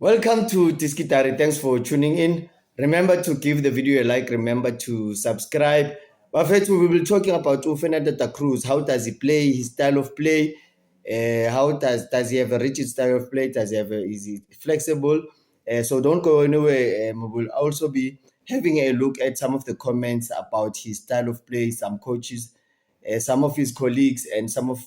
Welcome to Tiskitari. Thanks for tuning in. Remember to give the video a like. Remember to subscribe. Buffett, we will be talking about Fernando da Cruz. How does he play? His style of play. How does he have a rigid style of play? Does he have is he flexible? So don't go anywhere. We'll also be having a look at some of the comments about his style of play. Some coaches, some of his colleagues, and some of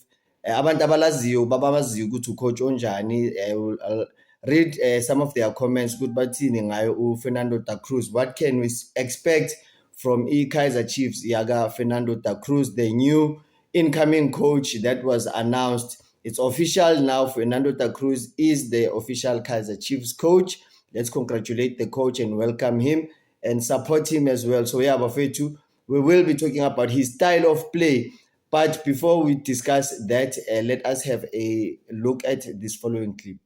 abantu abalaziyo babamaziyo ukuthi ucoach onjani. I'll read some of their comments. Good bathini ngayo Fernando da Cruz. What can we expect from Kaizer Chiefs? Yaga Fernando da Cruz, the new incoming coach that was announced. It's official now. Fernando da Cruz is the official Kaizer Chiefs coach. Let's congratulate the coach and welcome him and support him as well. So yeah, Bafetu, we will be talking about his style of play. But before we discuss that, let us have a look at this following clip.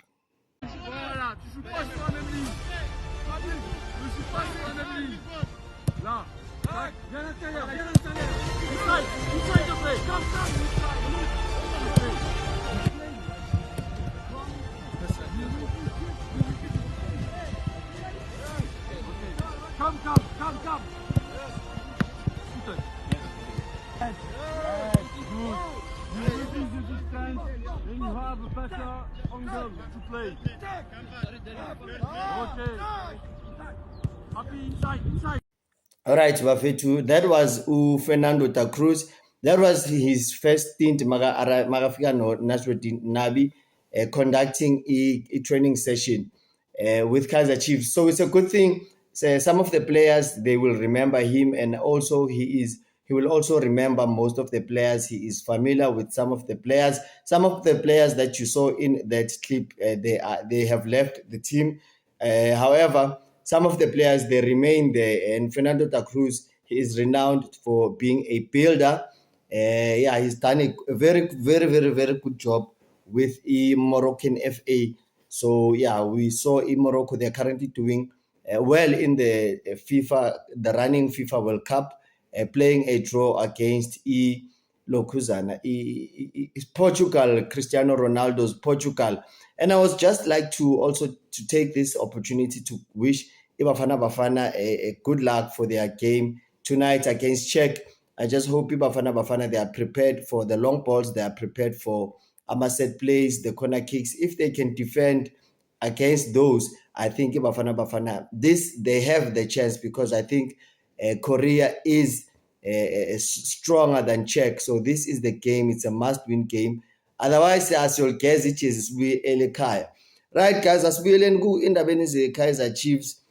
Voilà, tu joues pas sur un ennemi. Fabrice, ne joue pas sur un ennemi. Là, tac, viens à l'intérieur, viens à l'intérieur. Inside the play, come, come. Good. You reduce the distance, then you have a better angle to play. Okay. Happy inside. All right, Bafetu, that was Fernando da Cruz. That was his first stint, Magafika Nasruddin Nabi, conducting a training session with Kaizer Chiefs. So it's a good thing. So some of the players, they will remember him, and also he will also remember most of the players. He is familiar with some of the players. Some of the players that you saw in that clip, they have left the team. However, some of the players, they remain there, and Fernando da Cruz, he is renowned for being a builder. Yeah, he's done a very, very, very, very good job with the Moroccan FA. So yeah, we saw in Morocco they're currently doing well in the running FIFA World Cup, playing a draw against Lokuzana, Portugal, Cristiano Ronaldo's Portugal. And I was just like to also to take this opportunity to wish Ibafana Bafana a good luck for their game tonight against Czech. I just hope Ibafana Bafana, they are prepared for the long balls, they are prepared for set plays, the corner kicks. If they can defend against those, I think Ibafana Bafana, they have the chance, because I think Korea is stronger than Czech. So this is the game. It's a must-win game. Otherwise, as you'll guess, it is Elikhaya. Right, guys, as we indabeni ze-Kaizer Chiefs,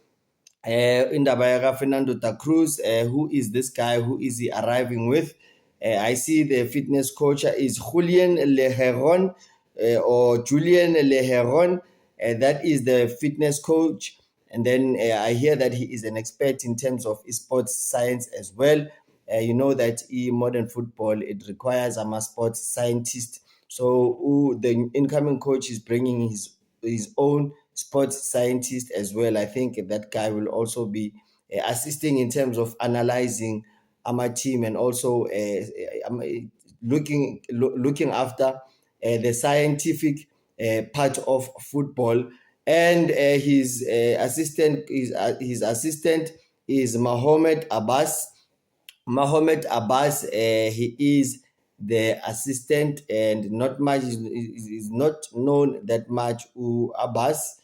indaba Fernando da Cruz, who is this guy? Who is he arriving with? I see the fitness coach is Julian Leheron, or Julian Leheron. That is the fitness coach. And then I hear that he is an expert in terms of sports science as well. You know that in modern football, it requires a sports scientist. So the incoming coach is bringing his own sports scientist as well. I think that guy will also be assisting in terms of analyzing our team, and also looking after the scientific part of football. And his assistant is Mohamed Abbas. Mohamed Abbas, he is the assistant, and not much is not known that much Abbas.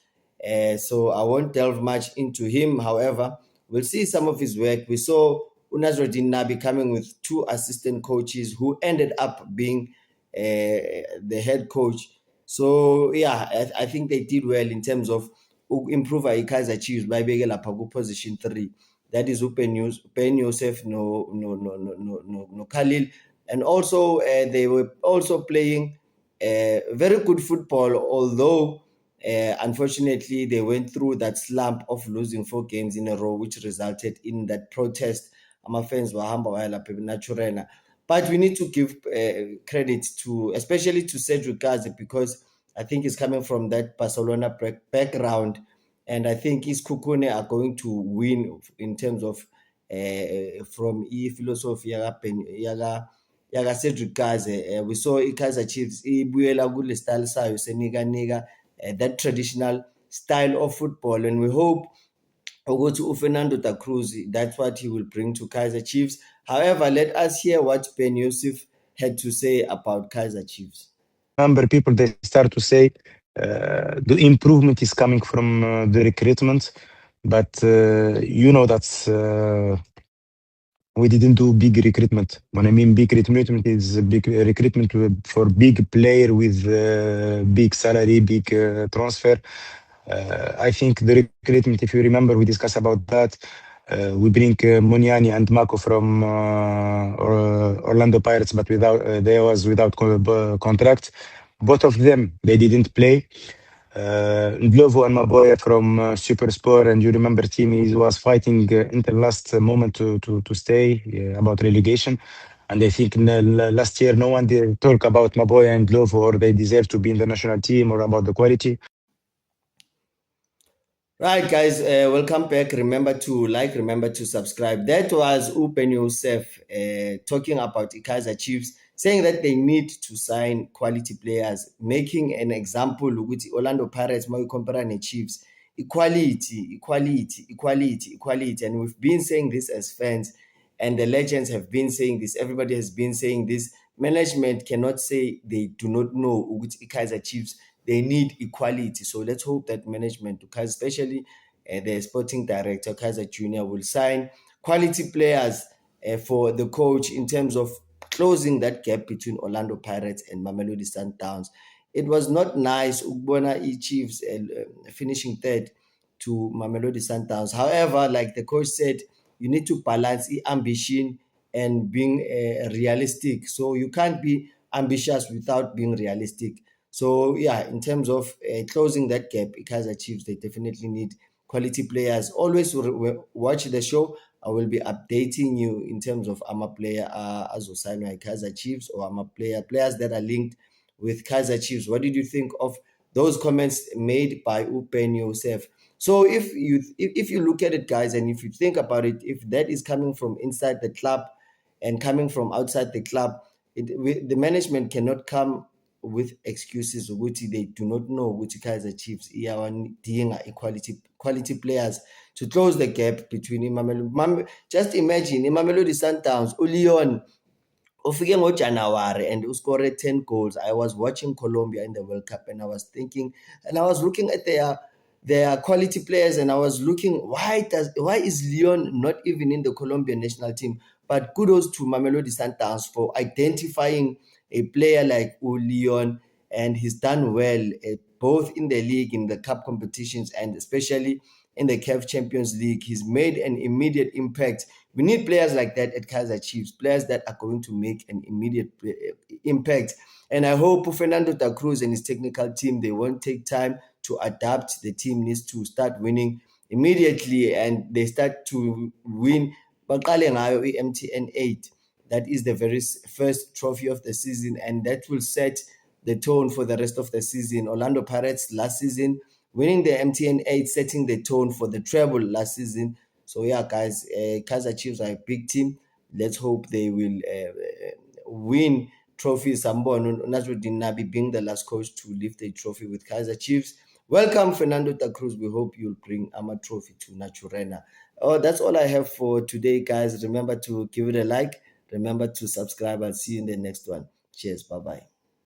So I won't delve much into him. However, we'll see some of his work. We saw Nasruddin Nabi coming with two assistant coaches who ended up being the head coach. So yeah, I think they did well in terms of improve Kaizer Chiefs by being position 3. That is Ben Yosef, no Khalil. And also they were also playing very good football, although unfortunately they went through that slump of losing 4 games in a row, which resulted in that protest. Fans were but we need to give credit to, especially to Cedric Gazi, because I think he's coming from that Barcelona background, and I think his Kukune are going to win in terms of from philosophy yaga Cedric Gazi. We saw Kaizer Chiefs ibuyela kule style sayo senika that traditional style of football, and we hope Fernando da Cruz, that's what he will bring to Kaizer Chiefs. However, let us hear what Ben Yusuf had to say about Kaizer Chiefs. Remember, people they start to say the improvement is coming from the recruitment, but that's we didn't do big recruitment. When I mean big recruitment, is a big recruitment for big player with big salary, big transfer. I think the recruitment, if you remember, we discussed about that. We bring Muniani and Mako from Orlando Pirates, but they was without contract. Both of them they didn't play. Ndlovu and Maboya from Supersport, and you remember team he was fighting in the last moment to stay about relegation. And I think last year no one did talk about Maboya and Ndlovu or they deserve to be in the national team or about the quality. Right, guys, welcome back. Remember to like, remember to subscribe. That was Ben Yusuf talking about the Kaizer Chiefs, saying that they need to sign quality players, making an example with Orlando Pirates, my compare the Chiefs. Equality. And we've been saying this as fans, and the legends have been saying this. Everybody has been saying this. Management cannot say they do not know which Kaizer Chiefs. They need equality. So let's hope that management, especially the sporting director, Kaizer Jr., will sign quality players for the coach in terms of closing that gap between Orlando Pirates and Mamelodi Sundowns. It was not nice, Ukbona Chiefs finishing third to Mamelodi Sundowns. However, like the coach said, you need to balance ambition and being realistic. So you can't be ambitious without being realistic. So yeah, in terms of closing that gap, Kaizer Chiefs, they definitely need quality players. Always watch the show. I will be updating you in terms of I'm a player as Osano Kaizer Chiefs or I'm a players that are linked with Kaizer Chiefs. What did you think of those comments made by Ben Yusuf? So if you look at it, guys, and if you think about it, if that is coming from inside the club and coming from outside the club, the management cannot come with excuses ukuthi they do not know which Kaizer Chiefs iyawadinga quality players to close the gap between Imamelodi. Just imagine Imamelodi Sundowns, uLeon ufike ngoJanuary and uscored 10 goals. I was watching Colombia in the World Cup and I was thinking, and I was looking at their quality players, and I was looking, why is Leon not even in the Colombian national team? But kudos to Mamelodi Sundowns for identifying a player like Leon, and he's done well both in the league, in the cup competitions, and especially in the CAF Champions League. He's made an immediate impact. We need players like that at Kaizer Chiefs, players that are going to make an immediate impact. And I hope Fernando da Cruz and his technical team, they won't take time to adapt. The team needs to start winning immediately, and they start to win. Baqale ngayo MTN 8. That is the very first trophy of the season, and that will set the tone for the rest of the season. Orlando Pirates last season winning the MTN 8, setting the tone for the treble last season. So yeah, guys, Kaizer Chiefs are a big team. Let's hope they will win trophies. Sambon Nasruddin Nabi being the last coach to lift a trophy with Kaizer Chiefs. Welcome, Fernando da Cruz. We hope you'll bring a trophy to Naturena. Oh, that's all I have for today, guys. Remember to give it a like. Remember to subscribe. I'll see you in the next one. Cheers. Bye-bye.